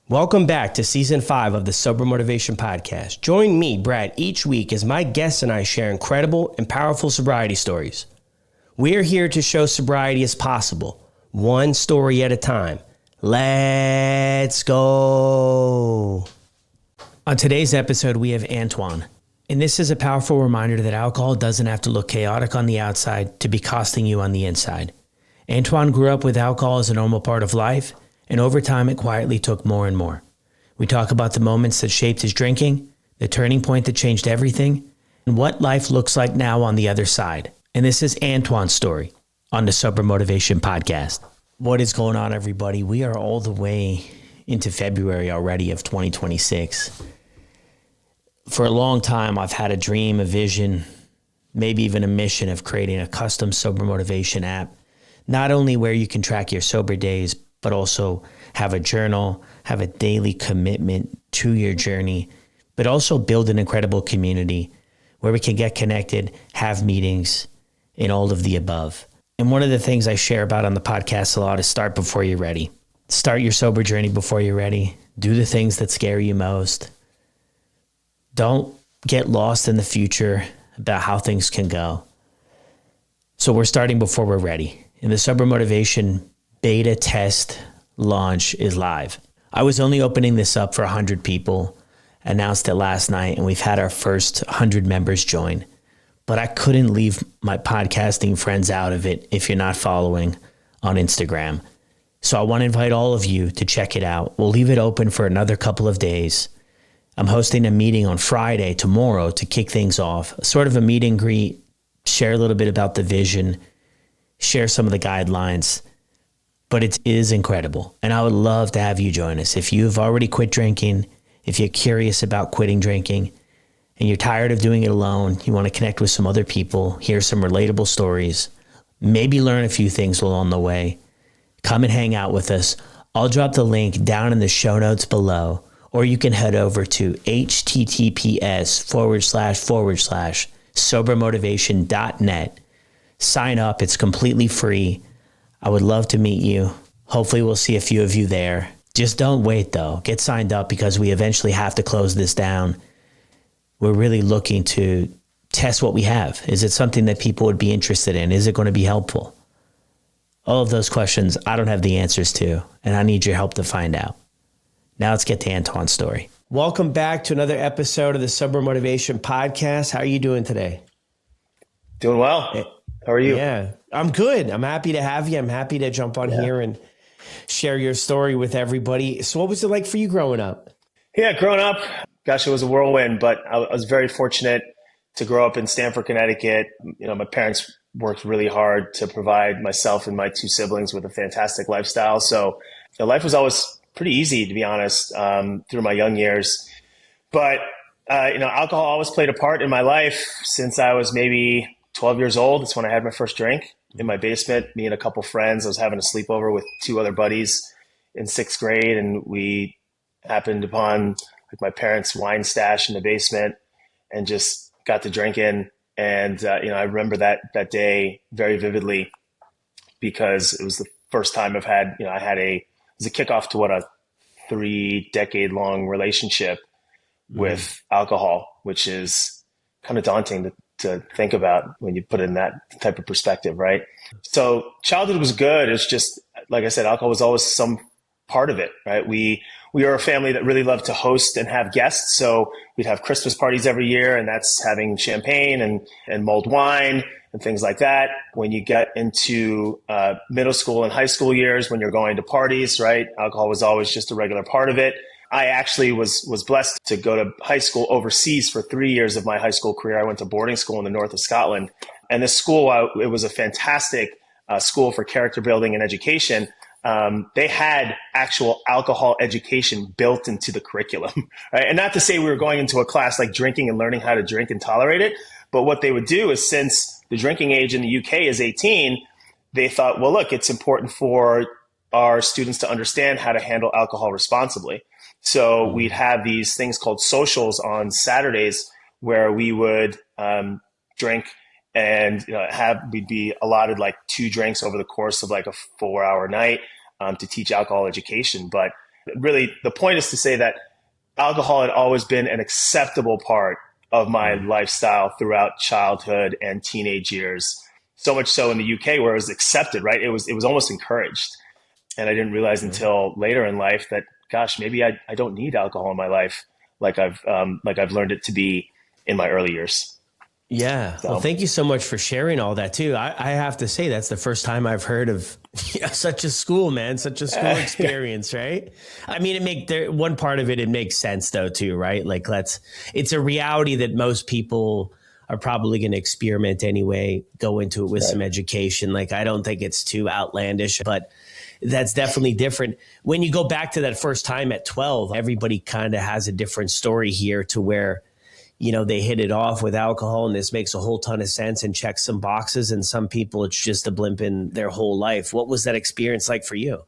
Welcome back to Season 5 of the Sober Motivation Podcast. Join me, Brad, each week as my guests and I share incredible and powerful sobriety stories. We're here to show sobriety is possible, one story at a time. Let's go. On today's episode, we have Antoine. And this is a powerful reminder that alcohol doesn't have to look chaotic on the outside to be costing you on the inside. Antoine grew up with alcohol as a normal part of life, and over time, it quietly took more and more. We talk about the moments that shaped his drinking, the turning point that changed everything, and what life looks like now on the other side. And this is Antoine's story on the Sober Motivation Podcast. What is going on, everybody? We are all the way into February already of 2026. For a long time, I've had a dream, a vision, maybe even a mission of creating a custom sober motivation app, not only where you can track your sober days, but also have a journal, have a daily commitment to your journey, but also build an incredible community where we can get connected, have meetings, and all of the above. And one of the things I share about on the podcast a lot is start before you're ready. Start your sober journey before you're ready. Do the things that scare you most. Don't get lost in the future about how things can go. So we're starting before we're ready. And the Sober Motivation beta test launch is live. I was only opening this up for 100 people, announced it last night, and we've had our first 100 members join. But I couldn't leave my podcasting friends out of it if you're not following on Instagram. So I want to invite all of you to check it out. We'll leave it open for another couple of days. I'm hosting a meeting on Friday, tomorrow, to kick things off, sort of a meet and greet, share a little bit about the vision, share some of the guidelines. But it is incredible, and I would love to have you join us. If you've already quit drinking, if you're curious about quitting drinking, and you're tired of doing it alone, you want to connect with some other people, hear some relatable stories, maybe learn a few things along the way, come and hang out with us. I'll drop the link down in the show notes below, or you can head over to https://sobermotivation.net. Sign up. It's completely free. I would love to meet you. Hopefully we'll see a few of you there. Just don't wait though. Get signed up because we eventually have to close this down. We're really looking to test what we have. Is it something that people would be interested in? Is it going to be helpful? All of those questions I don't have the answers to, and I need your help to find out. Now let's get to Antoine's story. Welcome back to another episode of the Sober Motivation Podcast. How are you doing today? Doing well. How are you? Yeah, I'm good. I'm happy to have you. I'm happy to jump on here and share your story with everybody. So what was it like for you growing up? Yeah, growing up, gosh, it was a whirlwind, but I was very fortunate to grow up in Stamford, Connecticut. You know, my parents worked really hard to provide myself and my two siblings with a fantastic lifestyle. So life was always pretty easy, to be honest, through my young years. But, alcohol always played a part in my life since I was maybe 12 years old. That's when I had my first drink in my basement. Me and a couple friends. I was having a sleepover with two other buddies in sixth grade, and we happened upon my parents' wine stash in the basement and just got to drinking. And I remember that day very vividly because it was the first time I've had. It was a kickoff to what a 3-decade-long relationship with alcohol, which is kind of daunting to think about when you put it in that type of perspective, right? So childhood was good. It's just, like I said, alcohol was always some part of it, right? We are a family that really loved to host and have guests. So we'd have Christmas parties every year, and that's having champagne and mulled wine and things like that. When you get into middle school and high school years, when you're going to parties, right? Alcohol was always just a regular part of it. I actually was blessed to go to high school overseas for 3 years of my high school career. I went to boarding school in the north of Scotland. And this school, it was a fantastic school for character building and education. They had actual alcohol education built into the curriculum, right? And not to say we were going into a class like drinking and learning how to drink and tolerate it. But what they would do is, since the drinking age in the UK is 18, they thought, well, look, it's important for our students to understand how to handle alcohol responsibly. So we'd have these things called socials on Saturdays where we would drink and we'd be allotted like 2 drinks over the course of like a 4-hour night to teach alcohol education. But Really, the point is to say that alcohol had always been an acceptable part of my lifestyle throughout childhood and teenage years. So much so in the UK where it was accepted, right? It was almost encouraged. And I didn't realize until later in life that, gosh, maybe I don't need alcohol in my life like I've learned it to be in my early years. Yeah. Well, So thank you so much for sharing all that too. I have to say that's the first time I've heard of such a school, man, such a school experience, right? I mean, one part of it, it makes sense though too, right? Like it's a reality that most people are probably going to experiment anyway, go into it with some education. Like, I don't think it's too outlandish, but that's definitely different. When you go back to that first time at 12, everybody kind of has a different story here to where, they hit it off with alcohol and this makes a whole ton of sense and checks some boxes. And some people, it's just a blimp in their whole life. What was that experience like for you?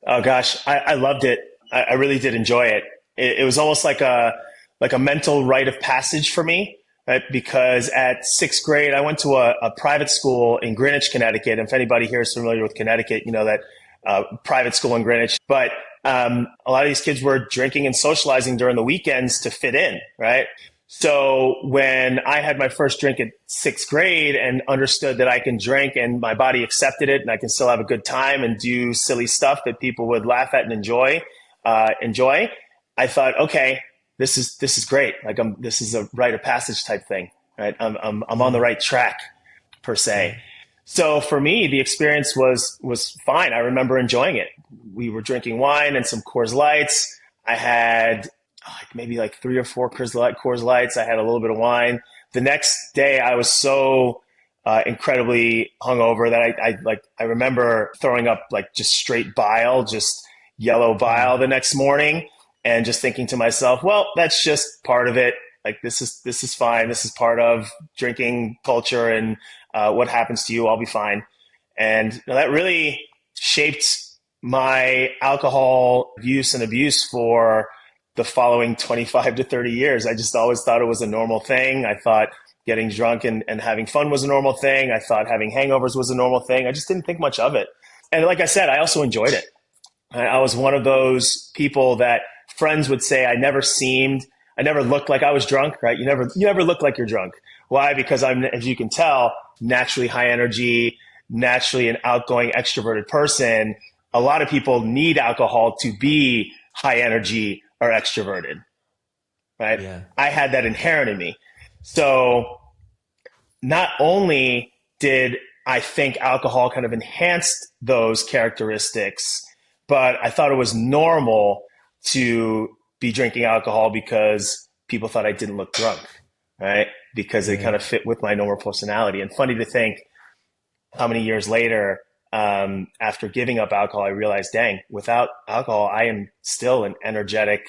Oh gosh, I loved it. I really did enjoy it. It was almost like a mental rite of passage for me, right? Because at sixth grade, I went to a private school in Greenwich, Connecticut. And if anybody here is familiar with Connecticut, you know that private school in Greenwich. But a lot of these kids were drinking and socializing during the weekends to fit in, right? So when I had my first drink at sixth grade and understood that I can drink and my body accepted it and I can still have a good time and do silly stuff that people would laugh at and enjoy, I thought, okay, this is great. Like this is a rite of passage type thing, right? I'm on the right track per se. So for me, the experience was fine. I remember enjoying it. We were drinking wine and some Coors Lights. I had maybe like 3 or 4 Coors Lights. I had a little bit of wine. The next day, I was so incredibly hungover that I remember throwing up like just straight bile, just yellow bile the next morning, and just thinking to myself, well, that's just part of it. Like this is fine. This is part of drinking culture, and what happens to you, I'll be fine. And that really shaped my alcohol use and abuse for the following 25 to 30 years. I just always thought it was a normal thing. I thought getting drunk and having fun was a normal thing. I thought having hangovers was a normal thing. I just didn't think much of it. And like I said, I also enjoyed it. I was one of those people that friends would say I never looked like I was drunk, right? You never look like you're drunk. Why? Because I'm, as you can tell, naturally high energy, naturally an outgoing, extroverted person. A lot of people need alcohol to be high energy or extroverted, right? Yeah. I had that inherent in me. So not only did I think alcohol kind of enhanced those characteristics, but I thought it was normal to be drinking alcohol because people thought I didn't look drunk, right? Because it kind of fit with my normal personality. And funny to think how many years later, after giving up alcohol, I realized, dang, without alcohol, I am still an energetic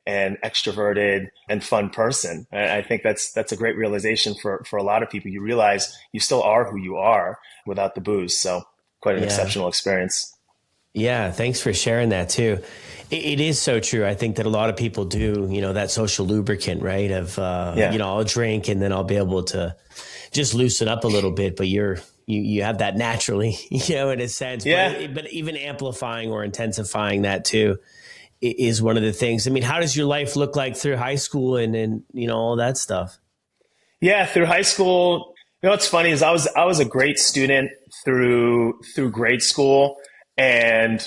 and extroverted and fun person. And I think that's a great realization for a lot of people. You realize you still are who you are without the booze. So quite an exceptional experience. Yeah. Thanks for sharing that too. It is so true. I think that a lot of people do, that social lubricant, right? Of, I'll drink and then I'll be able to just loosen up a little bit, but you have that naturally, in a sense, but even amplifying or intensifying that too is one of the things. I mean, how does your life look like through high school and all that stuff? Yeah. Through high school, what's funny is I was a great student through grade school, and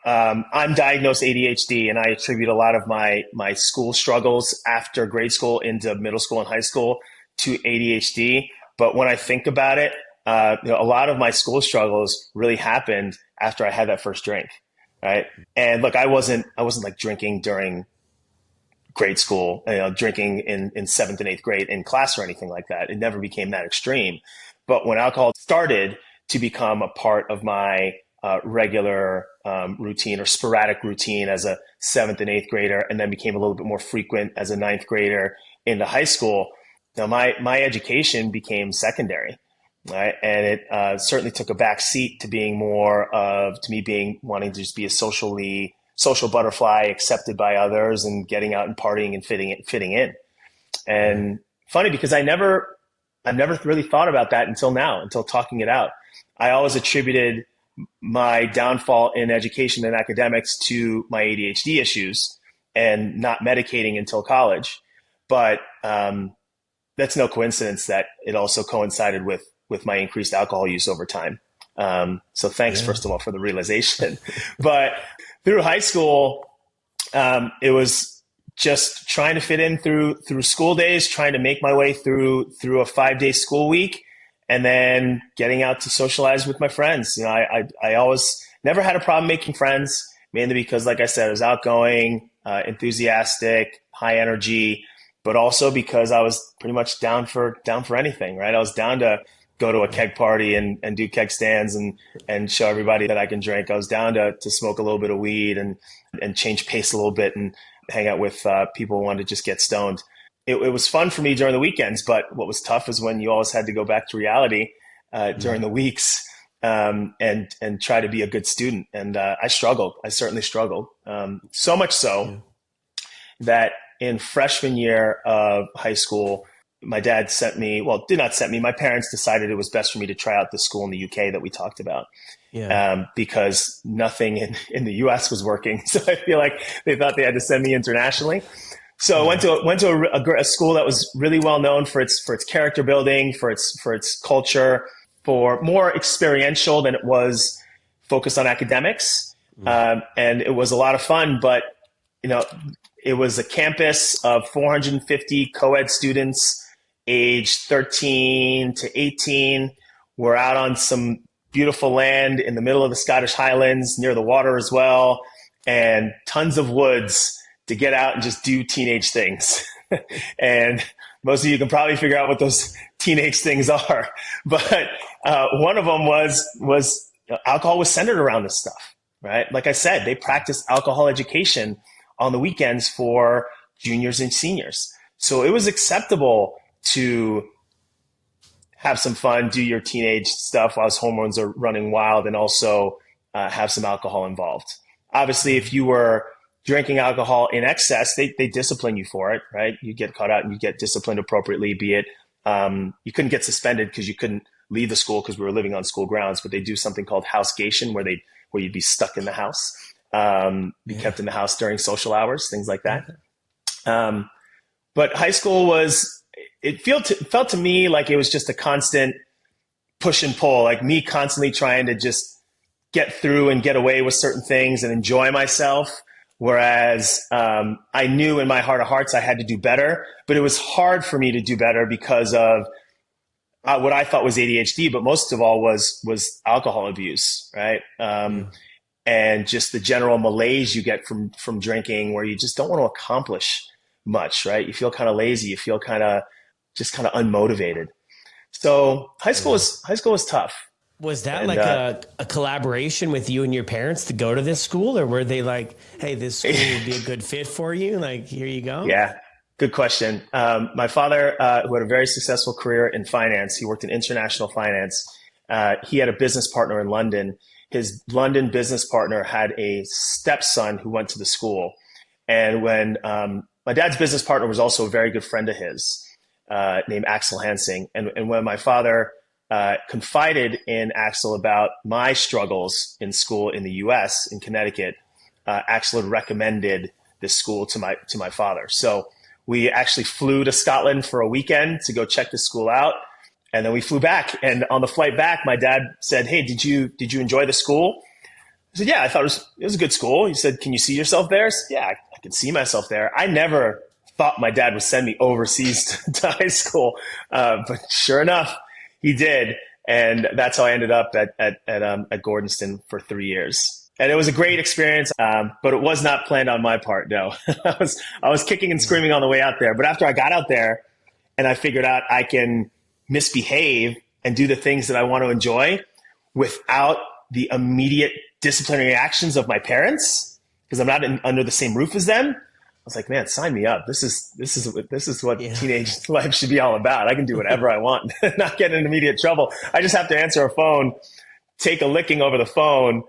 I'm diagnosed ADHD, and I attribute a lot of my school struggles after grade school into middle school and high school to ADHD. But when I think about it, a lot of my school struggles really happened after I had that first drink, right? And look, I wasn't like drinking during grade school, drinking in 7th and 8th grade in class or anything like that. It never became that extreme. But when alcohol started to become a part of my regular routine or sporadic routine as a 7th and 8th grader, and then became a little bit more frequent as a 9th grader into high school, now my education became secondary, right? And it certainly took a back seat to being wanting to just be a social butterfly, accepted by others, and getting out and partying and fitting in. And funny, because I never really thought about that until now, until talking it out. I always attributed my downfall in education and academics to my ADHD issues and not medicating until college. But that's no coincidence that it also coincided with my increased alcohol use over time. So thanks, first of all, for the realization. But through high school, it was just trying to fit in through school days, trying to make my way through a 5-day school week, and then getting out to socialize with my friends. You know, I always never had a problem making friends, mainly because, like I said, I was outgoing, enthusiastic, high energy, but also because I was pretty much down for anything, right? I was down to go to a keg party and do keg stands and show everybody that I can drink. I was down to smoke a little bit of weed and change pace a little bit and hang out with people who wanted to just get stoned. It was fun for me during the weekends, but what was tough is when you always had to go back to reality during the weeks and try to be a good student. And I struggled. I certainly struggled. So much so that in freshman year of high school, my dad did not send me. My parents decided it was best for me to try out this school in the UK that we talked about. Because nothing in the US was working. So I feel like they thought they had to send me internationally. So I went to a school that was really well known for its character building, for its culture, for more experiential than it was focused on academics. And it was a lot of fun, but it was a campus of 450 co-ed students aged 13 to 18. We're out on some beautiful land in the middle of the Scottish Highlands, near the water as well, and tons of woods to get out and just do teenage things. And most of you can probably figure out what those teenage things are. But one of them was alcohol was centered around this stuff, right? Like I said, they practiced alcohol education on the weekends for juniors and seniors. So it was acceptable to have some fun, do your teenage stuff while hormones are running wild, and also have some alcohol involved. Obviously, if you were drinking alcohol in excess, they discipline you for it, right? You get caught out and you get disciplined appropriately, be it you couldn't get suspended because you couldn't leave the school because we were living on school grounds, but they do something called housecation where you'd be stuck in the house, be kept in the house during social hours, things like that. But high school it felt to me like it was just a constant push and pull, like me constantly trying to just get through and get away with certain things and enjoy myself. Whereas I knew in my heart of hearts I had to do better, but it was hard for me to do better because of what I thought was ADHD, but most of all was alcohol abuse, right? And just the general malaise you get from drinking, where you just don't want to accomplish much, right? You feel kind of lazy. You feel kind of unmotivated. So high school was tough. Was that a collaboration with you and your parents to go to this school, or were they like, hey, this school would be a good fit for you? Like, here you go. Yeah. Good question. My father, who had a very successful career in finance, he worked in international finance. He had a business partner in London. His London business partner had a stepson who went to the school. And when my dad's business partner was also a very good friend of his, named Axel Hansing. And when my father confided in Axel about my struggles in school in the US, in Connecticut, Axel had recommended this school to my father. So we actually flew to Scotland for a weekend to go check the school out. And then we flew back. And on the flight back, my dad said, hey, did you enjoy the school? I said, yeah, I thought it was a good school. He said, can you see yourself there? I said, yeah, I can see myself there. I never thought my dad would send me overseas to high school. But sure enough, he did. And that's how I ended up at Gordonston for 3 years. And it was a great experience, but it was not planned on my part, no. I was kicking and screaming on the way out there. But after I got out there and I figured out I can misbehave and do the things that I want to enjoy without the immediate disciplinary actions of my parents, because I'm not under the same roof as them, I was like, man, sign me up. This is what teenage life should be all about. I can do whatever I want, not get in immediate trouble. I just have to answer a phone, take a licking over the phone,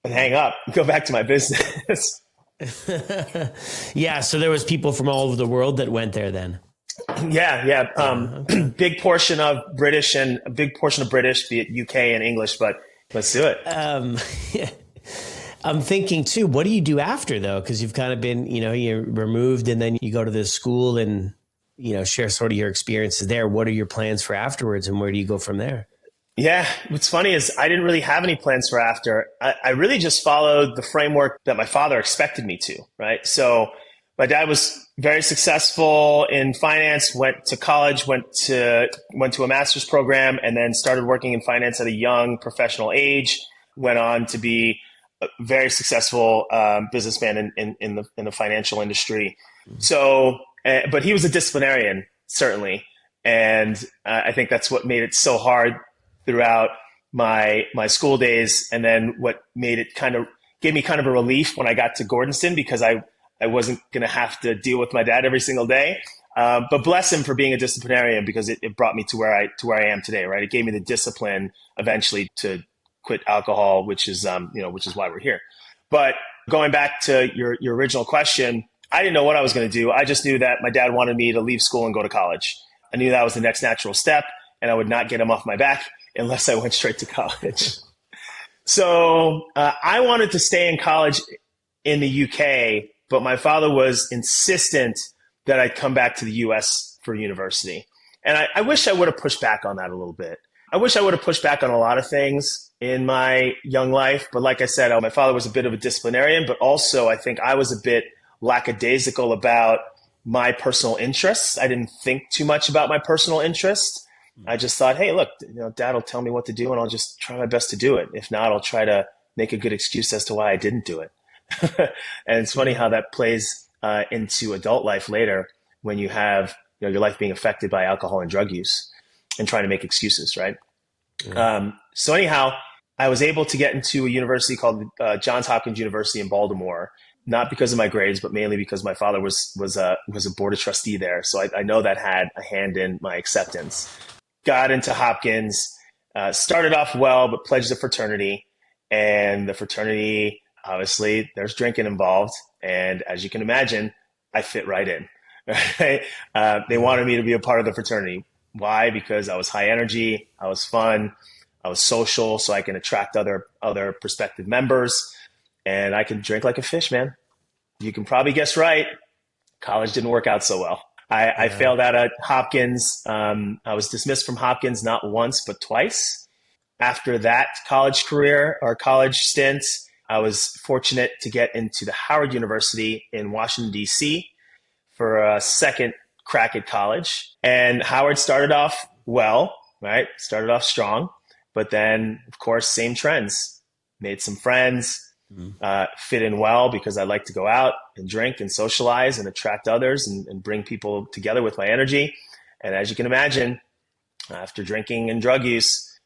and hang up, and go back to my business. Yeah. So there was people from all over the world that went there then. Yeah. Big portion of British, be it UK and English, but Let's do it. I'm thinking too, what do you do after though? Because you've kind of been, you're removed and then you go to this school and, share sort of your experiences there. What are your plans for afterwards and where do you go from there? Yeah, what's funny is I didn't really have any plans for after. I really just followed the framework that my father expected me to, right? So my dad was very successful in finance, went to college, went to a master's program, and then started working in finance at a young professional age, went on to be a very successful businessman in the financial industry. So, but he was a disciplinarian, certainly. And I think that's what made it so hard throughout my school days. And then what made it gave me kind of a relief when I got to Gordonston, because I wasn't going to have to deal with my dad every single day. But bless him for being a disciplinarian, because it brought me to where I am today, right? It gave me the discipline eventually to quit alcohol, which is why we're here. But going back to your original question, I didn't know what I was going to do. I just knew that my dad wanted me to leave school and go to college. I knew that was the next natural step, and I would not get him off my back unless I went straight to college. So I wanted to stay in college in the UK, but my father was insistent that I'd come back to the US for university. And I wish I would have pushed back on that a little bit. I wish I would have pushed back on a lot of things in my young life. But like I said, my father was a bit of a disciplinarian, but also I think I was a bit lackadaisical about my personal interests. I didn't think too much about my personal interests. I just thought, hey, look, dad will tell me what to do and I'll just try my best to do it. If not, I'll try to make a good excuse as to why I didn't do it. And it's funny how that plays into adult life later, when you have your life being affected by alcohol and drug use and trying to make excuses, right? Yeah. So anyhow, I was able to get into a university called Johns Hopkins University in Baltimore, not because of my grades, but mainly because my father was a board of trustee there. So I know that had a hand in my acceptance. Got into Hopkins, started off well, but pledged a fraternity. And the fraternity, obviously, there's drinking involved. And as you can imagine, I fit right in. Right? They wanted me to be a part of the fraternity. Why? Because I was high energy, I was fun, I was social, so I can attract other prospective members. And I can drink like a fish, man. You can probably guess right. College didn't work out so well. I failed out at Hopkins. I was dismissed from Hopkins not once, but twice. After that college stint, I was fortunate to get into the Howard University in Washington, D.C. for a second crack at college. And Howard started off well, right? Started off strong. But then, of course, same trends. Made some friends. Fit in well because I like to go out and drink and socialize and attract others and bring people together with my energy. And as you can imagine, after drinking and drug use,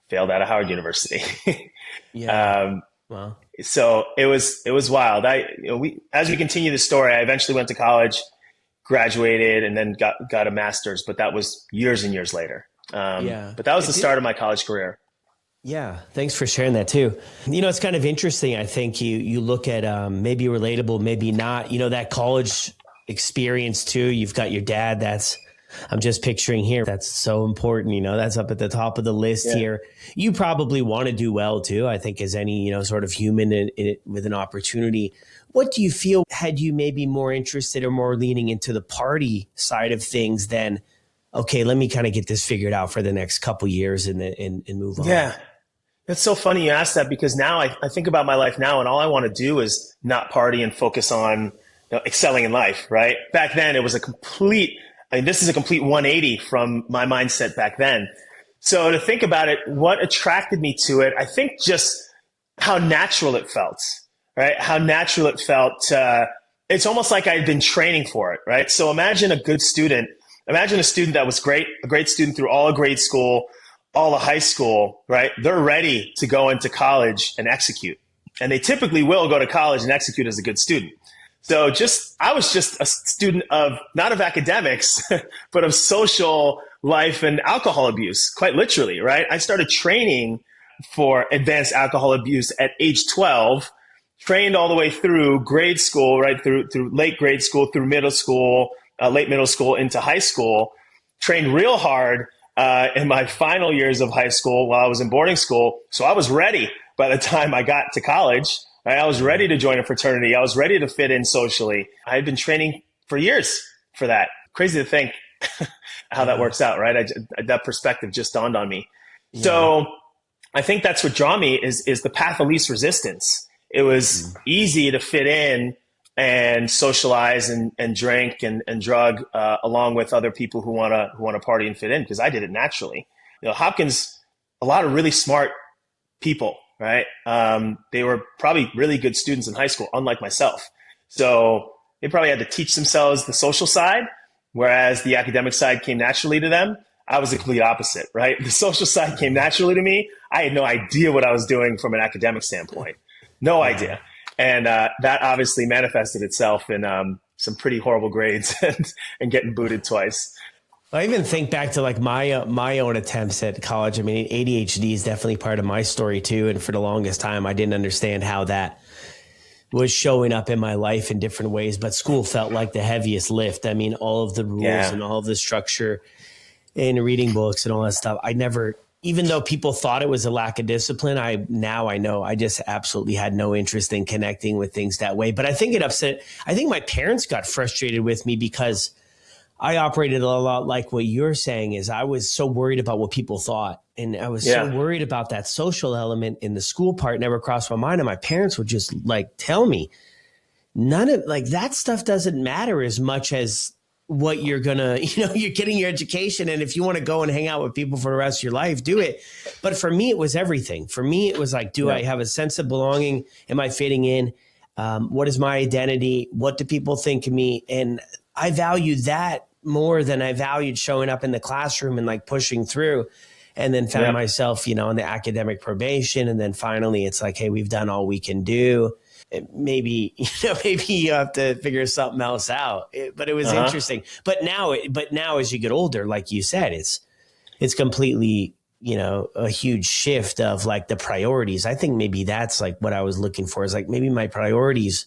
failed out of Howard University. Yeah. Wow. So it was wild. As we continue the story, I eventually went to college, graduated, and then got a master's, but that was years and years later. But that was the start of my college career. Yeah. Thanks for sharing that too. It's kind of interesting. I think you look at maybe relatable, maybe not, that college experience too. You've got your dad. I'm just picturing here. That's so important. That's up at the top of the list here. You probably want to do well too. I think as any, sort of human with an opportunity. What do you feel had you maybe more interested or more leaning into the party side of things than, okay, let me kind of get this figured out for the next couple years and move on? Yeah. It's so funny you asked that, because now I think about my life now and all I want to do is not party and focus on excelling in life, right? Back then it was this is a complete 180 from my mindset back then. So to think about it, what attracted me to it, I think just how natural it felt, right? How natural it felt. It's almost like I'd been training for it, right? So imagine a good student. Imagine a student that was great, a great student through all of grade school, all of high school, right? They're ready to go into college and execute. And they typically will go to college and execute as a good student. So I was just a student not of academics, but of social life and alcohol abuse, quite literally, right? I started training for advanced alcohol abuse at age 12, trained all the way through grade school, right? Through late grade school, through middle school, late middle school into high school, trained real hard in my final years of high school while I was in boarding school. So I was ready by the time I got to college. Right? I was ready to join a fraternity. I was ready to fit in socially. I had been training for years for that. Crazy to think how that works out, right? That perspective just dawned on me. Yeah. So I think that's what drew me is the path of least resistance. It was easy to fit in and socialize and drink and drug along with other people who want to party and fit in, because I did it naturally. Hopkins, a lot of really smart people, right? They were probably really good students in high school, unlike myself. So they probably had to teach themselves the social side, whereas the academic side came naturally to them. I was the complete opposite, right? The social side came naturally to me. I had no idea what I was doing from an academic standpoint. No idea. And that obviously manifested itself in some pretty horrible grades and getting booted twice. I even think back to like my own attempts at college. I mean, ADHD is definitely part of my story too. And for the longest time, I didn't understand how that was showing up in my life in different ways. But school felt like the heaviest lift. I mean, all of the rules and all of the structure and reading books and all that stuff. I never, even though people thought it was a lack of discipline, I know I just absolutely had no interest in connecting with things that way. But I think I think my parents got frustrated with me because I operated a lot like what you're saying is I was so worried about what people thought. And I was so worried about that social element in the school part never crossed my mind. And my parents would just like tell me none of like that stuff doesn't matter as much as what you're gonna, you're getting your education. And if you want to go and hang out with people for the rest of your life, do it. But for me, it was everything. For me, it was like, do I have a sense of belonging? Am I fitting in? What is my identity? What do people think of me? And I valued that more than I valued showing up in the classroom and like pushing through, and then found myself, on the academic probation. And then finally it's like, hey, we've done all we can do. Maybe you have to figure something else out. But it was interesting. But now as you get older, like you said, it's completely, a huge shift of like the priorities. I think maybe that's like what I was looking for, is like maybe my priorities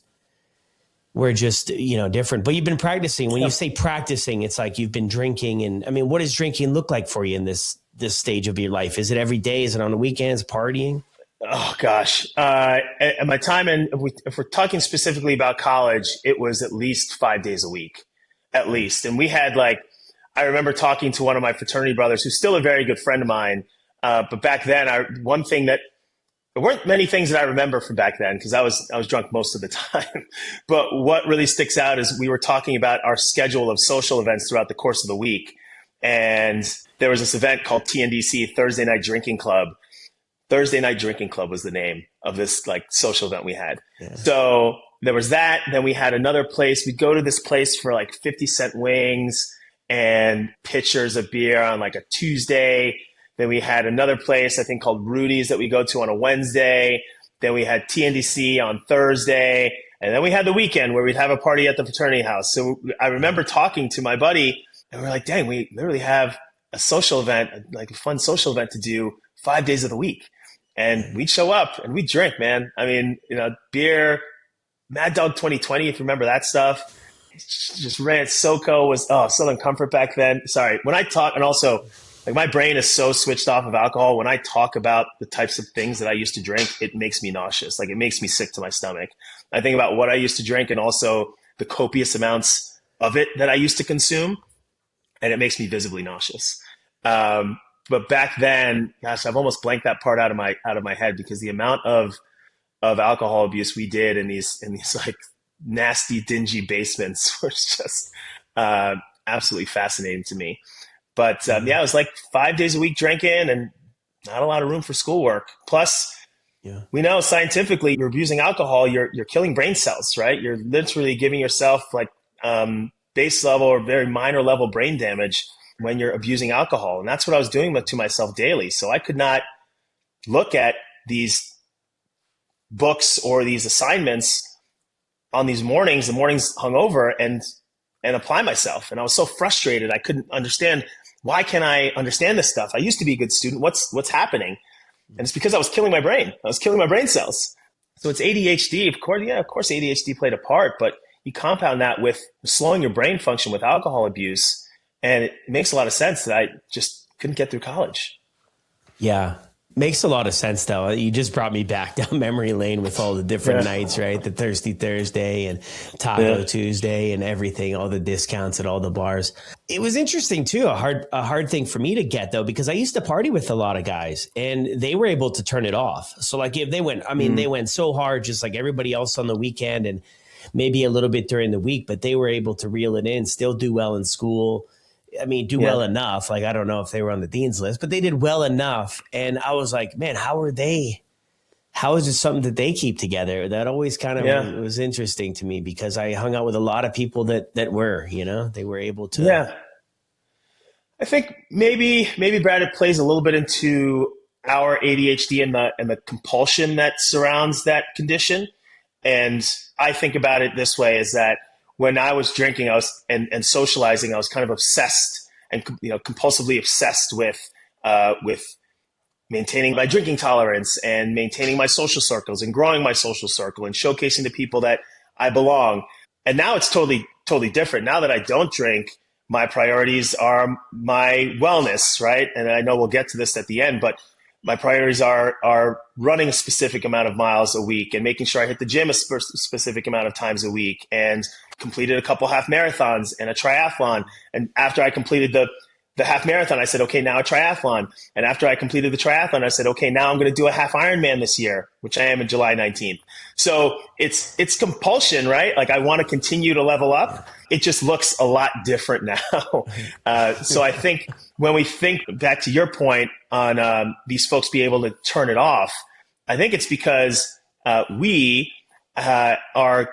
were just, different. But you've been practicing. When you say practicing, it's like you've been drinking. And I mean, what does drinking look like for you in this stage of your life? Is it every day? Is it on the weekends, partying? Oh, gosh. At my time, and if we're talking specifically about college, it was at least 5 days a week, at least. And we had I remember talking to one of my fraternity brothers, who's still a very good friend of mine. But back then, there weren't many things that I remember from back then because I was drunk most of the time. But what really sticks out is we were talking about our schedule of social events throughout the course of the week. And there was this event called TNDC, Thursday Night Drinking Club. Thursday Night Drinking Club was the name of this social event we had. Yeah. So there was that. Then we had another place. We'd go to this place for 50-cent wings and pitchers of beer on a Tuesday. Then we had another place, I think, called Rudy's that we go to on a Wednesday. Then we had TNDC on Thursday. And then we had the weekend where we'd have a party at the fraternity house. So I remember talking to my buddy, and we were like, dang, we literally have a social event, a fun social event to do 5 days of the week. And we'd show up and we'd drink, man. I mean, beer, Mad Dog 2020, if you remember that stuff. Just ran. SoCo was, Southern Comfort back then. Sorry. When I talk, and also, my brain is so switched off of alcohol. When I talk about the types of things that I used to drink, it makes me nauseous. It makes me sick to my stomach. I think about what I used to drink and also the copious amounts of it that I used to consume, and it makes me visibly nauseous. But back then, gosh, I've almost blanked that part out of my head because the amount of alcohol abuse we did in these nasty, dingy basements was just absolutely fascinating to me. But it was 5 days a week drinking and not a lot of room for schoolwork. Plus, we know scientifically, you're abusing alcohol, you're killing brain cells, right? You're literally giving yourself base level or very minor level brain damage when you're abusing alcohol. And that's what I was doing to myself daily. So I could not look at these books or these assignments on these mornings, the mornings hungover, and apply myself. And I was so frustrated. I couldn't understand, why can't I understand this stuff? I used to be a good student. What's happening? And it's because I was killing my brain. I was killing my brain cells. So it's ADHD. Of course ADHD played a part, but you compound that with slowing your brain function with alcohol abuse. And it makes a lot of sense that I just couldn't get through college. Yeah. Makes a lot of sense, though. You just brought me back down memory lane with all the different nights, right? The Thirsty Thursday and Taco Tuesday and everything, all the discounts at all the bars. It was interesting, too, a hard thing for me to get, though, because I used to party with a lot of guys and they were able to turn it off. So like if they went, they went so hard, just like everybody else on the weekend and maybe a little bit during the week, but they were able to reel it in, still do well in school. Well enough. Like, I don't know if they were on the dean's list, but they did well enough. And I was like, man, how is it something that they keep together? That always kind of was interesting to me because I hung out with a lot of people that were, they were able to. Yeah. I think maybe Brad, it plays a little bit into our ADHD and the compulsion that surrounds that condition. And I think about it this way is that when I was drinking, and socializing, I was kind of obsessed and compulsively obsessed with maintaining my drinking tolerance and maintaining my social circles and growing my social circle and showcasing the people that I belong. And now it's totally different. Now that I don't drink, my priorities are my wellness, right? And I know we'll get to this at the end, but my priorities are running a specific amount of miles a week and making sure I hit the gym a specific amount of times a week and completed a couple half marathons and a triathlon. And after I completed the half marathon, I said, okay, now a triathlon. And after I completed the triathlon, I said, okay, now I'm going to do a half Ironman this year, which I am in July 19th. So it's compulsion, right? Like I want to continue to level up. It just looks a lot different now. So I think when we think back to your point on these folks being able to turn it off, I think it's because we are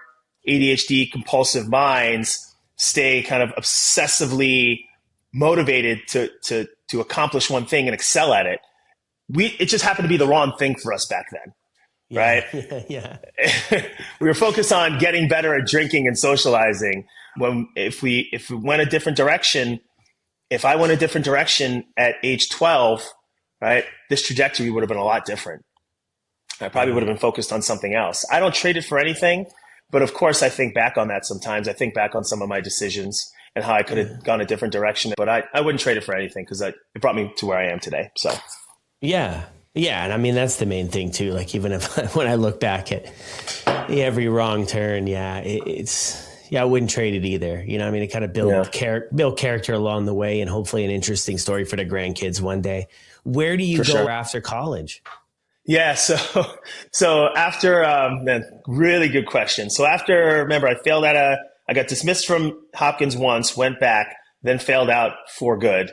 ADHD compulsive minds stay kind of obsessively motivated to accomplish one thing and excel at it. It just happened to be the wrong thing for us back then. Right? Yeah. We were focused on getting better at drinking and socializing. If we went a different direction, if I went a different direction at age 12, right, this trajectory would have been a lot different. I probably would have been focused on something else. I don't trade it for anything, but of course I think back on that sometimes. I think back on some of my decisions and how I could have gone a different direction, but I wouldn't trade it for anything because it brought me to where I am today. So, yeah. Yeah. And that's the main thing too. Like even if when I look back at every wrong turn, I wouldn't trade it either. It kind of build character along the way and hopefully an interesting story for the grandkids one day. Where do you go after college? Yeah. So after, really good question. So remember I failed I got dismissed from Hopkins once, went back, then failed out for good.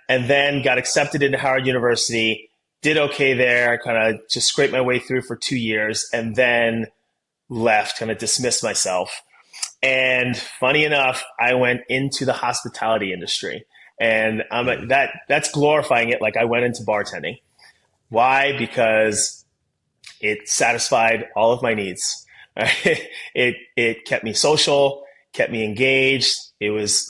And then got accepted into Howard University, did okay there, kind of just scraped my way through for 2 years, and then left, kind of dismissed myself. And funny enough, I went into the hospitality industry. And that's glorifying it. Like I went into bartending. Why? Because it satisfied all of my needs. It kept me social, kept me engaged. It was,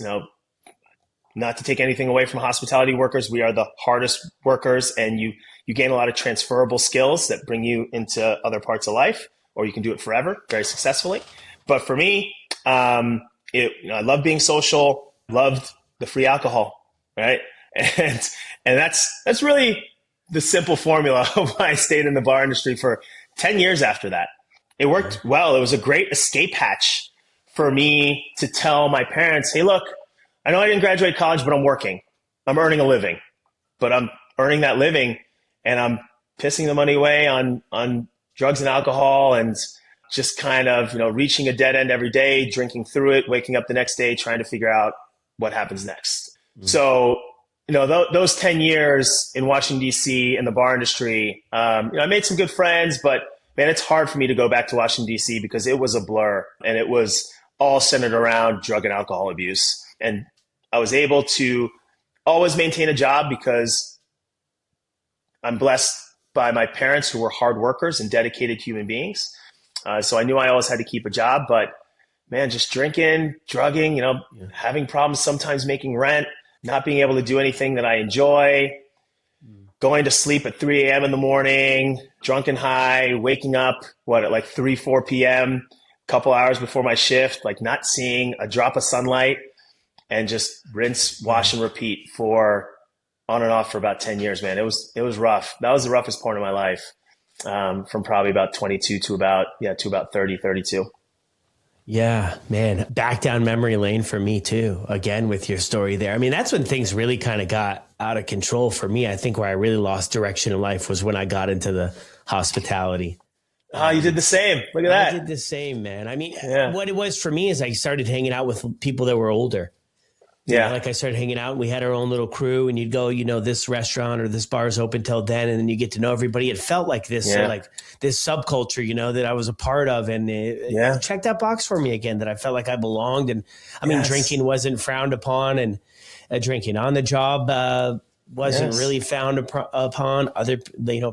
not to take anything away from hospitality workers. We are the hardest workers, and you gain a lot of transferable skills that bring you into other parts of life, or you can do it forever very successfully. But for me, I love being social, loved the free alcohol, right? And that's really the simple formula of why I stayed in the bar industry for 10 years after that. It worked well. It was a great escape hatch for me to tell my parents, hey, look, I know I didn't graduate college, but I'm working. I'm earning a living, but I'm earning that living and I'm pissing the money away on drugs and alcohol and just kind of, reaching a dead end every day, drinking through it, waking up the next day, trying to figure out what happens next. Mm-hmm. So, those 10 years in Washington, D.C. in the bar industry, I made some good friends, but man, it's hard for me to go back to Washington, D.C. because it was a blur and it was all centered around drug and alcohol abuse. And I was able to always maintain a job because I'm blessed by my parents who were hard workers and dedicated human beings. So I knew I always had to keep a job, but man, just drinking, drugging, having problems sometimes making rent, not being able to do anything that I enjoy, going to sleep at 3 a.m. in the morning, drunk and high, waking up, at like 3, 4 p.m., a couple hours before my shift, like not seeing a drop of sunlight. and just rinse, wash, and repeat for on and off for about 10 years, man. It was rough. That was the roughest point of my life, from probably about 22 to about 30, 32. Yeah, man. Back down memory lane for me too. Again, with your story there. I mean, that's when things really kind of got out of control for me. I think where I really lost direction in life was when I got into the hospitality. Oh, you did the same. Look at that. I did the same, man. I mean, what it was for me is I started hanging out with people that were older. Yeah. Like I started hanging out and we had our own little crew, and you'd go, this restaurant or this bar is open till then. And then you get to know everybody. It felt like this, like this subculture, that I was a part of, and it checked that box for me again, that I felt like I belonged. And I mean, drinking wasn't frowned upon, and drinking on the job, wasn't really frowned upon. Other,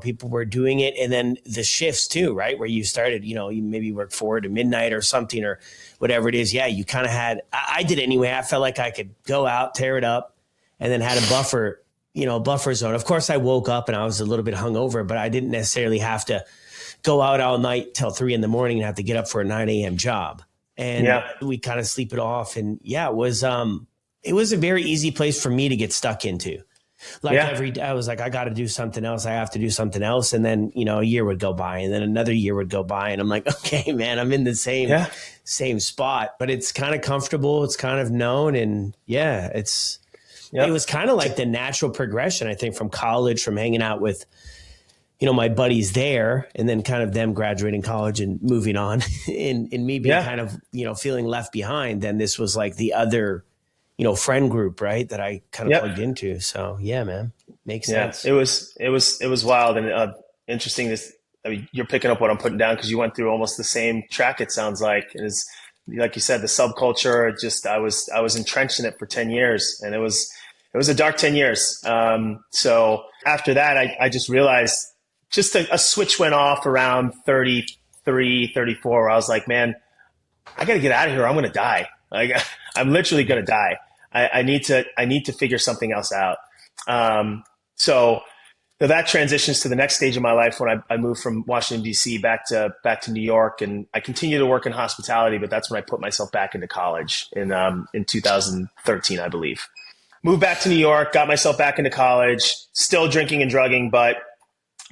people were doing it. And then the shifts too, right? Where you started, you maybe work 4 to midnight or something, or whatever it is. Yeah. You kind of had, I did anyway. I felt like I could go out, tear it up, and then had a buffer zone. Of course I woke up and I was a little bit hungover, but I didn't necessarily have to go out all night till 3 a.m. and have to get up for a 9 a.m. job. And we kind of sleep it off. And it was a very easy place for me to get stuck into. Like every day I was like, I got to do something else. I have to do something else. And then, a year would go by, and then another year would go by, and I'm like, okay, man, I'm in the same spot, but it's kind of comfortable. It's kind of known. And it was kind of like the natural progression, I think, from college, from hanging out with, my buddies there, and then kind of them graduating college and moving on and me being kind of, feeling left behind. Then this was like the other, friend group, right, that I kind of plugged into. So yeah, man, makes sense. It was wild and interesting. You're picking up what I'm putting down, because you went through almost the same track. It sounds like it is, like you said, the subculture. I was entrenched in it for 10 years, and it was a dark 10 years. So after that, I just realized just a switch went off around 33, 34, where I was like, man, I got to get out of here. I'm going to die. Like, I'm literally going to die. I need to figure something else out. So that transitions to the next stage of my life, when I moved from Washington, D.C. back to New York, and I continued to work in hospitality, but that's when I put myself back into college in 2013, I believe. Moved back to New York, got myself back into college, still drinking and drugging, but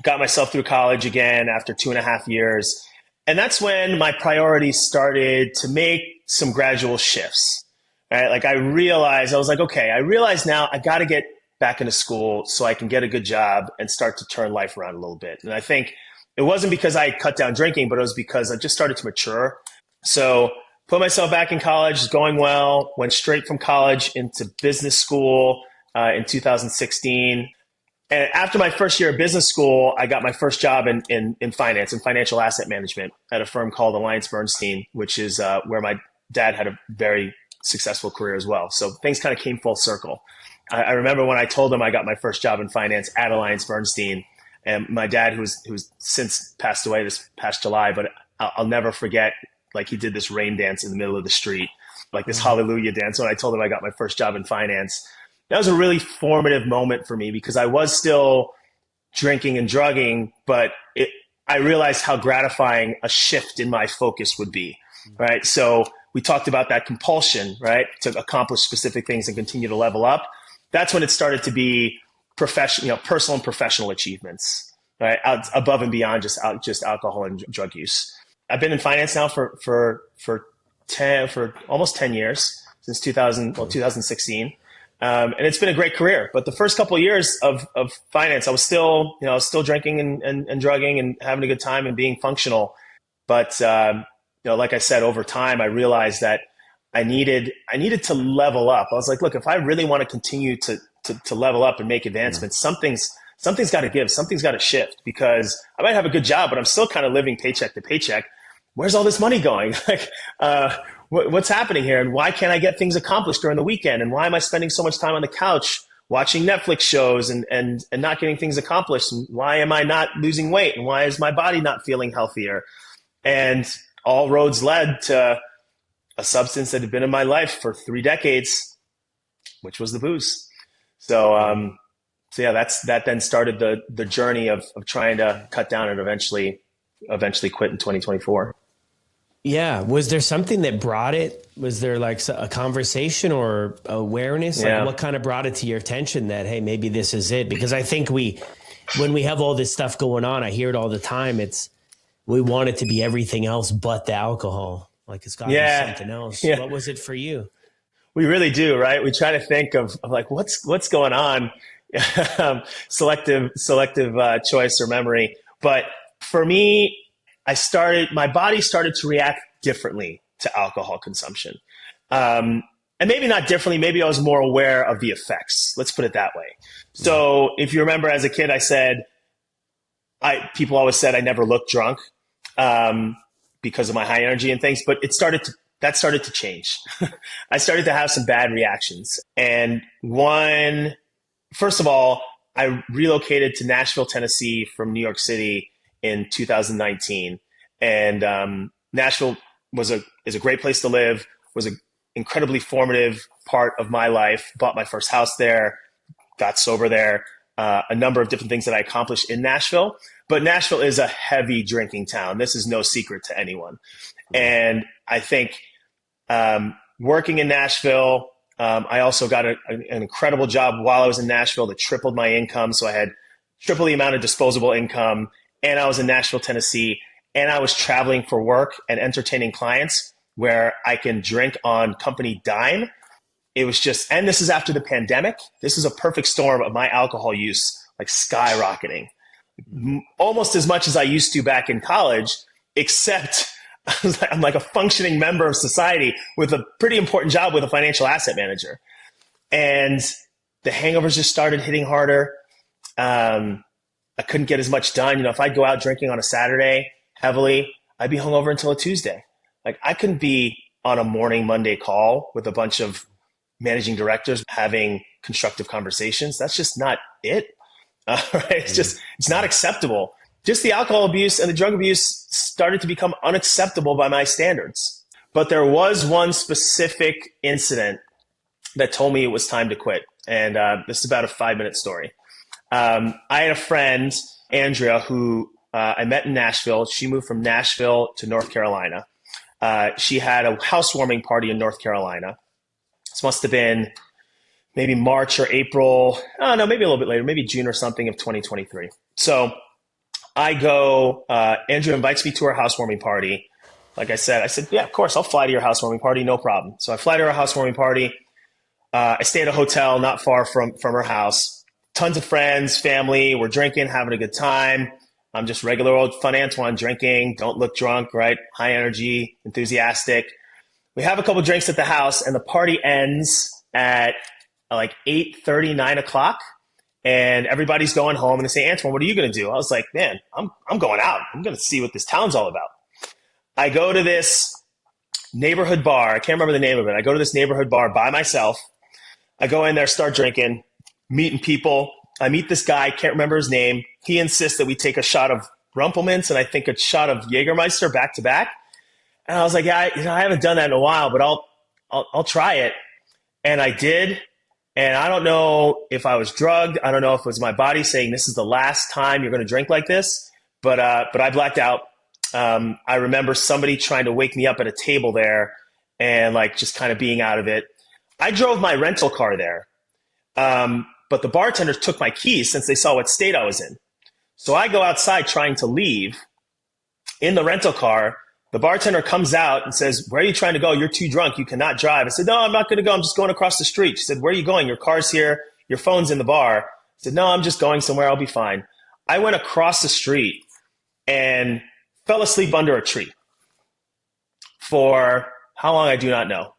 got myself through college again after 2.5 years. And that's when my priorities started to make some gradual shifts, right? Like I was like, okay, I realize now I got to get back into school so I can get a good job and start to turn life around a little bit. And I think it wasn't because I had cut down drinking, but it was because I just started to mature. So put myself back in college, going well, went straight from college into business school in 2016. And after my first year of business school, I got my first job in finance and financial asset management at a firm called AllianceBernstein, which is where my dad had a very successful career as well. So things kind of came full circle. I remember when I told him I got my first job in finance at AllianceBernstein, and my dad, who's since passed away this past July, but I'll never forget, like he did this rain dance in the middle of the street, like this hallelujah dance. When I told him I got my first job in finance, that was a really formative moment for me, because I was still drinking and drugging, but I realized how gratifying a shift in my focus would be, right? So we talked about that compulsion, right, to accomplish specific things and continue to level up. That's when it started to be personal and professional achievements, right, above and beyond just alcohol and drug use. I've been in finance now for almost 10 years, since 2016. And it's been a great career, but the first couple of years of finance, I was still drinking and drugging and having a good time and being functional. But, like I said, over time, I realized that I needed to level up. I was like, look, if I really want to continue to level up and make advancements, something's got to give, something's got to shift, because I might have a good job, but I'm still kind of living paycheck to paycheck. Where's all this money going? Like, what's happening here? And why can't I get things accomplished during the weekend? And why am I spending so much time on the couch watching Netflix shows and not getting things accomplished? And why am I not losing weight? And why is my body not feeling healthier? And all roads led to a substance that had been in my life for 3 decades, which was the booze. So that then started the journey of trying to cut down and eventually quit in 2024. Yeah. Was there something that brought it? Was there like a conversation or awareness? Yeah. Like what kind of brought it to your attention that, hey, maybe this is it? Because I think when we have all this stuff going on, I hear it all the time. We want it to be everything else but the alcohol. Like it's got to be something else. Yeah. What was it for you? We really do, right? We try to think of like, what's going on? selective choice or memory. But for me, my body started to react differently to alcohol consumption. And maybe not differently, maybe I was more aware of the effects. Let's put it that way. So if you remember as a kid, people always said I never looked drunk because of my high energy and things, but that started to change. I started to have some bad reactions. And first of all, I relocated to Nashville, Tennessee from New York City in 2019. And Nashville is a great place to live, was an incredibly formative part of my life. Bought my first house there, got sober there, a number of different things that I accomplished in Nashville. But Nashville is a heavy drinking town. This is no secret to anyone. And I think working in Nashville, I also got an incredible job while I was in Nashville that tripled my income. So I had triple the amount of disposable income, and I was in Nashville, Tennessee, and I was traveling for work and entertaining clients where I can drink on company dime. It was just, and this is after the pandemic. This is a perfect storm of my alcohol use, like skyrocketing, almost as much as I used to back in college, except I'm like a functioning member of society with a pretty important job with a financial asset manager. And the hangovers just started hitting harder. I couldn't get as much done. If I'd go out drinking on a Saturday heavily, I'd be hungover until a Tuesday. Like I couldn't be on a morning Monday call with a bunch of managing directors having constructive conversations. That's just not it. Right? It's not acceptable. Just the alcohol abuse and the drug abuse started to become unacceptable by my standards. But there was one specific incident that told me it was time to quit. And this is about a 5-minute story. I had a friend, Andrea, who I met in Nashville. She moved from Nashville to North Carolina. She had a housewarming party in North Carolina. This must have been maybe March or April. Oh, no, maybe a little bit later, maybe June or something of 2023. So I go, Andrew invites me to her housewarming party. Like I said, yeah, of course, I'll fly to your housewarming party, no problem. So I fly to her housewarming party. I stay at a hotel not far from her house. Tons of friends, family, we're drinking, having a good time. I'm just regular old fun Antoine drinking, don't look drunk, right? High energy, enthusiastic. We have a couple drinks at the house and the party ends at like 8:30, 9 o'clock. And everybody's going home and they say, Antoine, what are you going to do? I was like, man, I'm going out. I'm going to see what this town's all about. I go to this neighborhood bar. I can't remember the name of it. I go to this neighborhood bar by myself. I go in there, start drinking, meeting people. I meet this guy, can't remember his name. He insists that we take a shot of Rumpelmans and I think a shot of Jägermeister back to back. And I was like, yeah, I haven't done that in a while, but I'll try it. And I did. And I don't know if I was drugged. I don't know if it was my body saying this is the last time you're going to drink like this. But I blacked out. I remember somebody trying to wake me up at a table there and like just kind of being out of it. I drove my rental car there. But the bartenders took my keys since they saw what state I was in. So I go outside trying to leave in the rental car. The bartender comes out and says, where are you trying to go? You're too drunk. You cannot drive. I said, no, I'm not going to go. I'm just going across the street. She said, where are you going? Your car's here. Your phone's in the bar. I said, no, I'm just going somewhere. I'll be fine. I went across the street and fell asleep under a tree for how long, I do not know.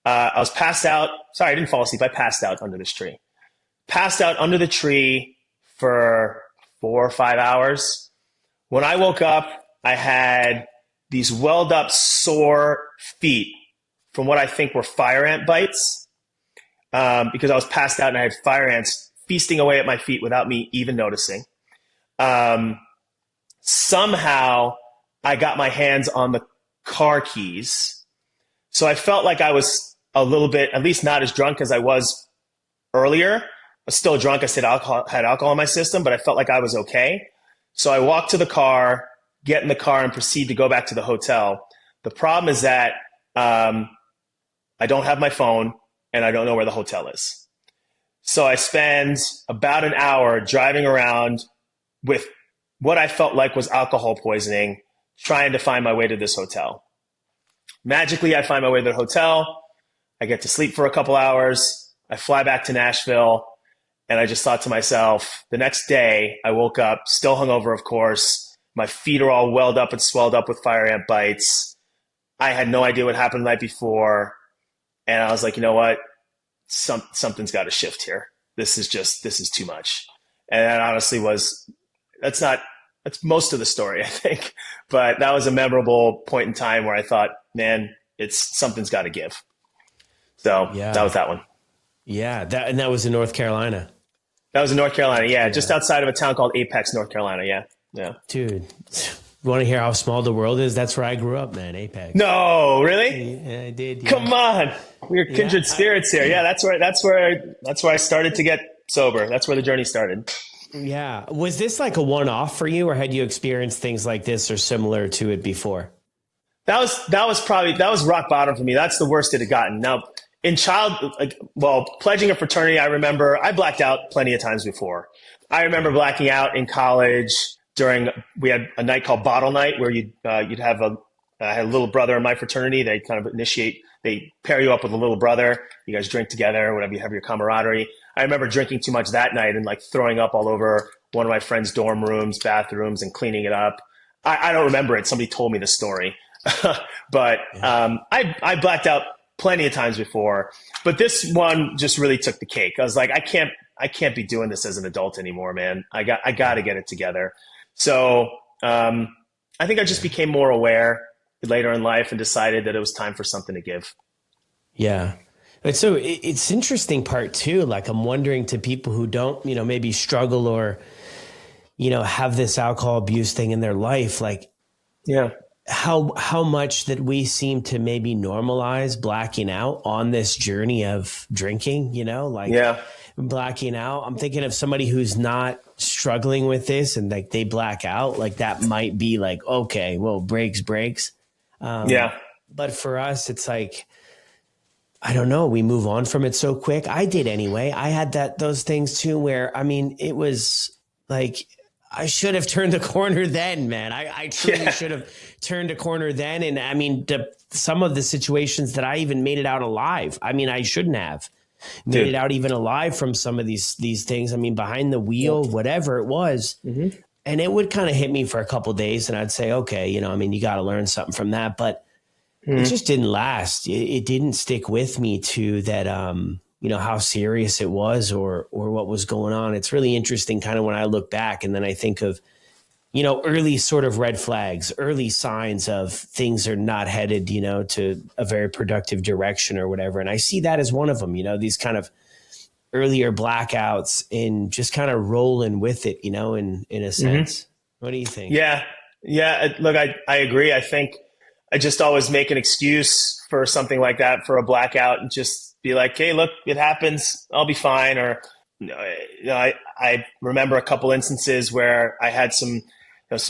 I was passed out. Sorry, I didn't fall asleep. I passed out under this tree. Passed out under the tree for 4 or 5 hours. When I woke up, I had these welled up sore feet from what I think were fire ant bites because I was passed out and I had fire ants feasting away at my feet without me even noticing. Somehow I got my hands on the car keys. So I felt like I was a little bit, at least not as drunk as I was earlier. I was still drunk. I said had alcohol in my system, but I felt like I was okay. So I walked to the car, get in the car and proceed to go back to the hotel. The problem is that I don't have my phone and I don't know where the hotel is. So I spend about an hour driving around with what I felt like was alcohol poisoning, trying to find my way to this hotel. Magically, I find my way to the hotel. I get to sleep for a couple hours. I fly back to Nashville. And I just thought to myself, the next day I woke up, still hungover, of course. My feet are all welled up and swelled up with fire ant bites. I had no idea what happened the night before. And I was like, you know what? Something's got to shift here. This is too much. And that honestly that's most of the story, I think. But that was a memorable point in time where I thought, man, something's got to give. So that was that one. Yeah. That was in North Carolina. That was in North Carolina. Yeah. Just outside of a town called Apex, North Carolina. Yeah. Yeah. Dude, you want to hear how small the world is? That's where I grew up, man. Apex. No, really? Yeah, I did. Yeah. Come on. We're kindred spirits here. Yeah. That's where I started to get sober. That's where the journey started. Yeah. Was this like a one-off for you, or had you experienced things like this or similar to it before? That was rock bottom for me. That's the worst it had gotten. Now, pledging a fraternity, I remember I blacked out plenty of times before. I remember blacking out in college we had a night called Bottle Night where you'd have I had a little brother in my fraternity. They kind of they pair you up with a little brother. You guys drink together, whatever, you have your camaraderie. I remember drinking too much that night and like throwing up all over one of my friend's dorm rooms, bathrooms, and cleaning it up. I don't remember it. Somebody told me the story. But I blacked out plenty of times before, but this one just really took the cake. I was like, I can't be doing this as an adult anymore, man. I got to get it together. So I think I just became more aware later in life and decided that it was time for something to give. Yeah. But so it's interesting part too. Like I'm wondering to people who don't, maybe struggle or, have this alcohol abuse thing in their life, like, yeah, how much that we seem to maybe normalize blacking out on this journey of drinking, blacking out. I'm thinking of somebody who's not struggling with this and like they black out, like that might be like, okay, well, breaks. But for us, it's like, I don't know. We move on from it so quick. I did anyway. I had those things too, where, it was like, I should have turned the corner then, man. I truly should have turned a corner then. And some of the situations that I even made it out alive. I shouldn't have made it out even alive from some of these things. Behind the wheel, whatever it was. Mm-hmm. And it would kind of hit me for a couple of days and I'd say, okay, you got to learn something from that. But it just didn't last. It didn't stick with me to that, how serious it was or what was going on. It's really interesting kind of when I look back and then I think of, early sort of red flags, early signs of things are not headed, to a very productive direction or whatever. And I see that as one of them, these kind of earlier blackouts and just kind of rolling with it, in a sense. Mm-hmm. What do you think? Yeah. Yeah. Look, I agree. I think I just always make an excuse for something like that, for a blackout, and just be like, hey, look, it happens. I'll be fine. Or, I remember a couple instances where I had some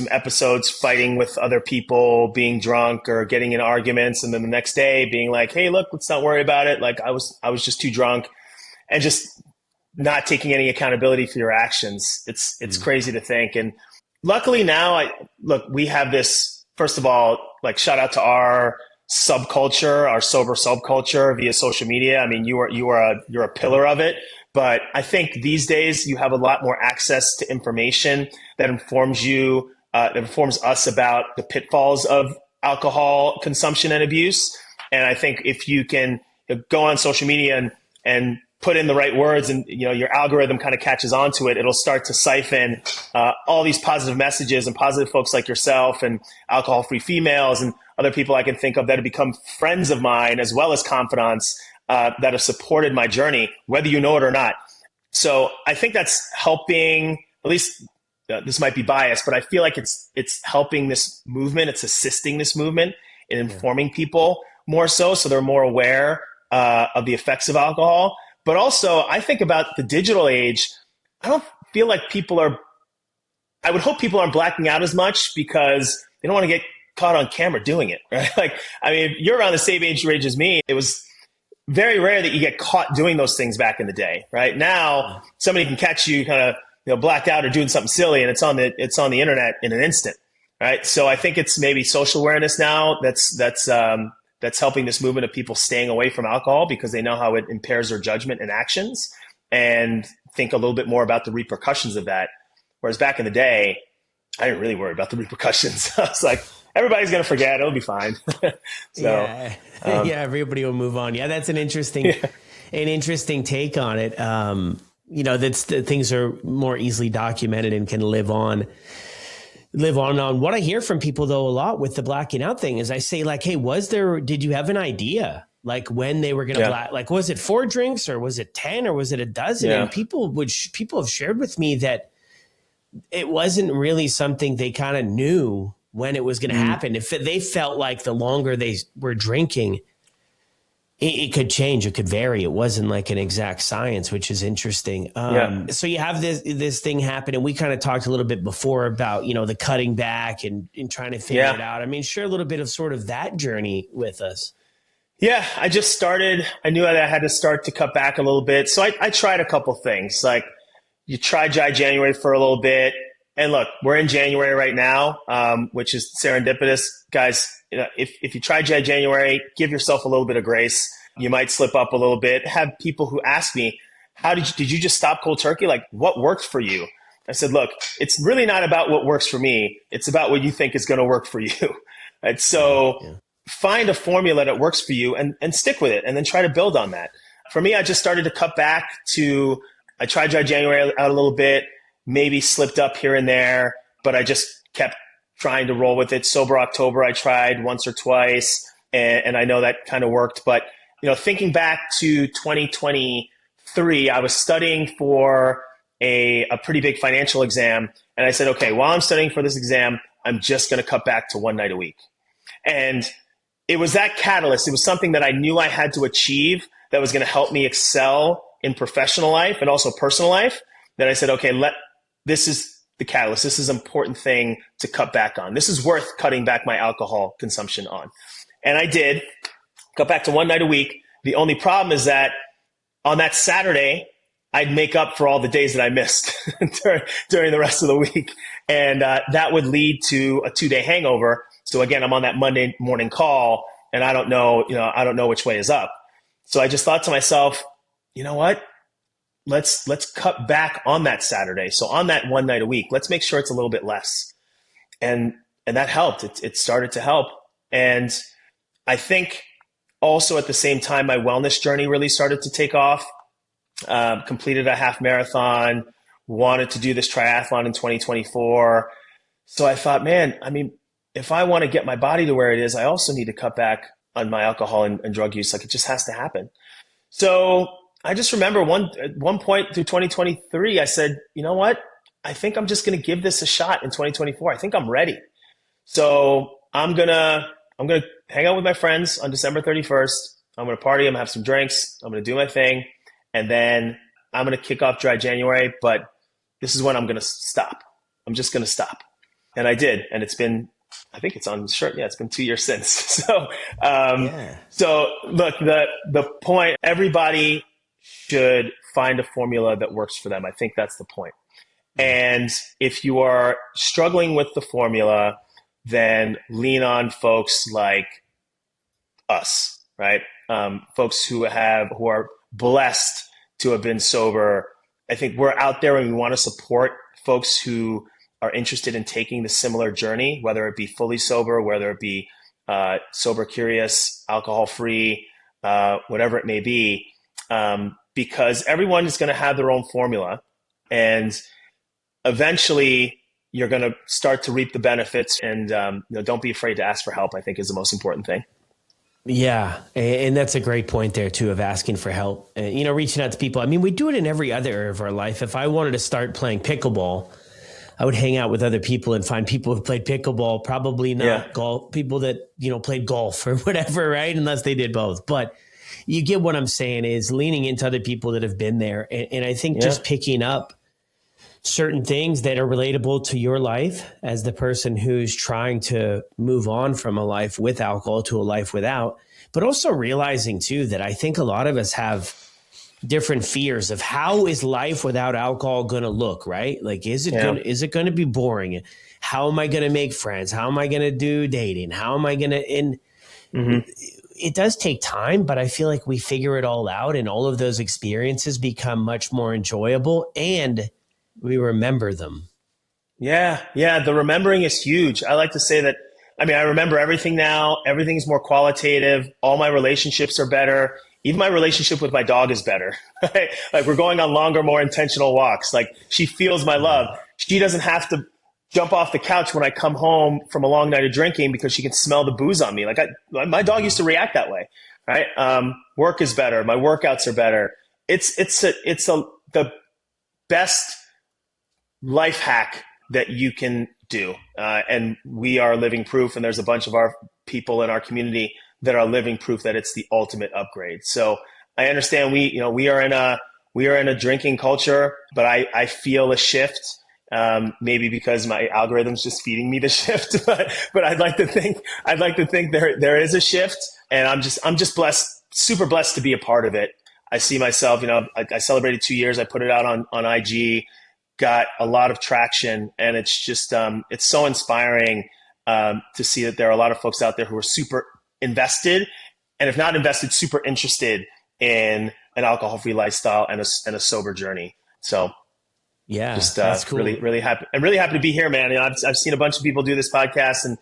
episodes fighting with other people, being drunk or getting in arguments. And then the next day being like, hey, look, let's not worry about it. Like I was just too drunk, and just not taking any accountability for your actions. It's crazy to think. And luckily now we have this, first of all, like shout out to our subculture, our sober subculture via social media. You're a pillar of it. But I think these days you have a lot more access to information that informs you, that informs us about the pitfalls of alcohol consumption and abuse. And I think if you can go on social media and put in the right words and, your algorithm kind of catches onto it, it'll start to siphon all these positive messages and positive folks like yourself and alcohol-free females and other people I can think of that have become friends of mine as well as confidants that have supported my journey, whether you know it or not. So I think that's helping, at least this might be biased, but I feel like it's helping this movement. It's assisting this movement in informing people more so they're more aware of the effects of alcohol. But also, I think about the digital age. I don't feel like I would hope people aren't blacking out as much because they don't want to get caught on camera doing it, right? Like, I mean, you're around the same age range as me. It was very rare that you get caught doing those things back in the day, right? Now, somebody can catch you kind of, blacked out or doing something silly, and it's on the internet in an instant, right? So I think it's maybe social awareness now that's helping this movement of people staying away from alcohol because they know how it impairs their judgment and actions, and think a little bit more about the repercussions of that. Whereas back in the day, I didn't really worry about the repercussions. I was like, everybody's going to forget. It'll be fine. Yeah, everybody will move on. Yeah, that's an interesting take on it. Things are more easily documented and can live on. What I hear from people though a lot with the blacking out thing is I say like, hey, did you have an idea? Like when they were going to black, like, was it 4 drinks or was it 10 or was it a dozen? Yeah. And people have shared with me that it wasn't really something they kind of knew when it was going to happen. If they felt like the longer they were drinking, it could change, it could vary. It wasn't like an exact science, which is interesting. So you have this thing happen, and we kind of talked a little bit before about, the cutting back and trying to figure it out. I mean, share a little bit of sort of that journey with us. Yeah, I just started. I knew that I had to start to cut back a little bit. So I tried a couple things. Like you try dry January for a little bit. And look, we're in January right now, which is serendipitous. Guys, if you try dry January, give yourself a little bit of grace. You might slip up a little bit. Have people who ask me, did you just stop cold turkey? Like what worked for you? I said, look, it's really not about what works for me. It's about what you think is going to work for you. And so find a formula that works for you and stick with it, and then try to build on that. For me, I just started to cut back I tried dry January out a little bit, maybe slipped up here and there, but I just kept trying to roll with it. Sober October, I tried once or twice, and I know that kind of worked. But, thinking back to 2023, I was studying for a pretty big financial exam. And I said, okay, while I'm studying for this exam, I'm just going to cut back to one night a week. And it was that catalyst. It was something that I knew I had to achieve that was going to help me excel in professional life and also personal life, that I said, okay, this is the catalyst. This is an important thing to cut back on. This is worth cutting back my alcohol consumption on. And I did cut back to one night a week. The only problem is that on that Saturday, I'd make up for all the days that I missed during the rest of the week. And that would lead to a 2-day hangover. So again, I'm on that Monday morning call and I don't know which way is up. So I just thought to myself, you know what? Let's cut back on that Saturday. So on that one night a week, let's make sure it's a little bit less. And that helped. It started to help. And I think also at the same time, my wellness journey really started to take off. Completed a half marathon, wanted to do this triathlon in 2024. So I thought, man, I mean, if I want to get my body to where it is, I also need to cut back on my alcohol and drug use. Like it just has to happen. So I just remember at one point through 2023, I said, you know what? I think I'm just going to give this a shot in 2024. I think I'm ready. So I'm going to hang out with my friends on December 31st. I'm going to party. I'm going to have some drinks. I'm going to do my thing. And then I'm going to kick off dry January. But this is when I'm going to stop. I'm just going to stop. And I did. And it's been, I think it's on the shirt. Yeah, it's been 2 years since. So look, the point, everybody should find a formula that works for them. I think that's the point. And if you are struggling with the formula, then lean on folks like us, right? Folks who are blessed to have been sober. I think we're out there and we want to support folks who are interested in taking the similar journey, whether it be fully sober, whether it be sober curious, alcohol free, whatever it may be, because everyone is going to have their own formula, and eventually you're going to start to reap the benefits. And don't be afraid to ask for help, I think is the most important thing. Yeah. And that's a great point there too, of asking for help and, reaching out to people. I mean, we do it in every other area of our life. If I wanted to start playing pickleball, I would hang out with other people and find people who played pickleball, probably not golf, people that, played golf or whatever, right? Unless they did both. But you get what I'm saying is leaning into other people that have been there. And I think just picking up certain things that are relatable to your life as the person who's trying to move on from a life with alcohol to a life without, but also realizing too that I think a lot of us have different fears of how is life without alcohol going to look, right? Like, is it going to be boring? How am I going to make friends? How am I going to do dating? How am I going to, it does take time, but I feel like we figure it all out and all of those experiences become much more enjoyable and we remember them. Yeah. Yeah. The remembering is huge. I like to say that, I mean, I remember everything now. Everything's more qualitative. All my relationships are better. Even my relationship with my dog is better. Right? Like we're going on longer, more intentional walks. Like she feels my love. She doesn't have to jump off the couch when I come home from a long night of drinking because she can smell the booze on me. Like my dog used to react that way. Right? Work is better. My workouts are better. It's the best life hack that you can do. And we are living proof. And there's a bunch of our people in our community that are living proof that it's the ultimate upgrade. So I understand we are in a drinking culture, but I feel a shift. Maybe because my algorithm's just feeding me the shift, but I'd like to think there is a shift, and I'm just blessed, super blessed to be a part of it. I see myself, I celebrated 2 years. I put it out on IG, got a lot of traction, and it's just, it's so inspiring, to see that there are a lot of folks out there who are super invested, and if not invested, super interested in an alcohol-free lifestyle and a sober journey. So yeah, just that's cool. really happy. I'm really happy to be here, man. I've seen a bunch of people do this podcast, and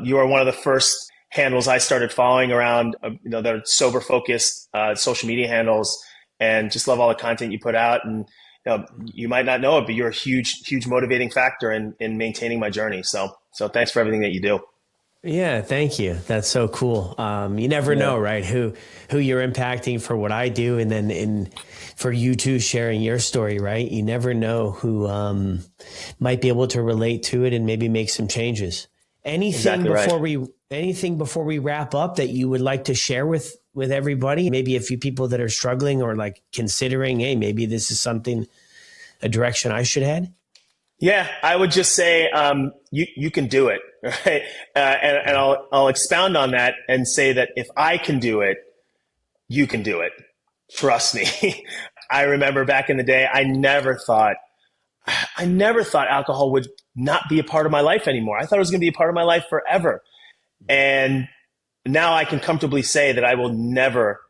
you are one of the first handles I started following around, that are sober focused social media handles, and just love all the content you put out. And you might not know it, but you're a huge motivating factor in maintaining my journey. So thanks for everything that you do. Yeah, thank you. That's so cool. You never know, right? Who you're impacting for what I do, and then for you too sharing your story, right? You never know who might be able to relate to it and maybe make some changes. Anything before we wrap up that you would like to share with everybody? Maybe a few people that are struggling or like considering, hey, maybe this is a direction I should head. Yeah, I would just say you can do it, right? And I'll expound on that and say that if I can do it, you can do it. Trust me. I remember back in the day, I never thought alcohol would not be a part of my life anymore. I thought it was going to be a part of my life forever. And now I can comfortably say that I will never,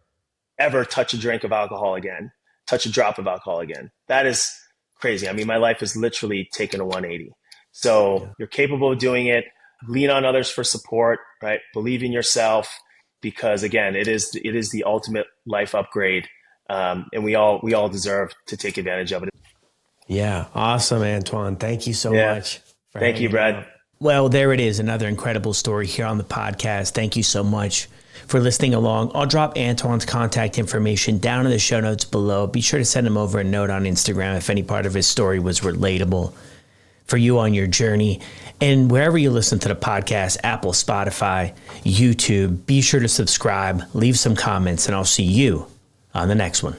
ever touch a drink of alcohol again, touch a drop of alcohol again. That is crazy. I mean, my life has literally taken a 180. So You're capable of doing it. Lean on others for support, right? Believe in yourself, because again, it is the ultimate life upgrade. And we all deserve to take advantage of it. Yeah. Awesome, Antoine. Thank you so much. Thank you, Brad. Well, there it is. Another incredible story here on the podcast. Thank you so much for listening along. I'll drop Antoine's contact information down in the show notes below. Be sure to send him over a note on Instagram if any part of his story was relatable for you on your journey. And wherever you listen to the podcast, Apple, Spotify, YouTube, be sure to subscribe, leave some comments, and I'll see you on the next one.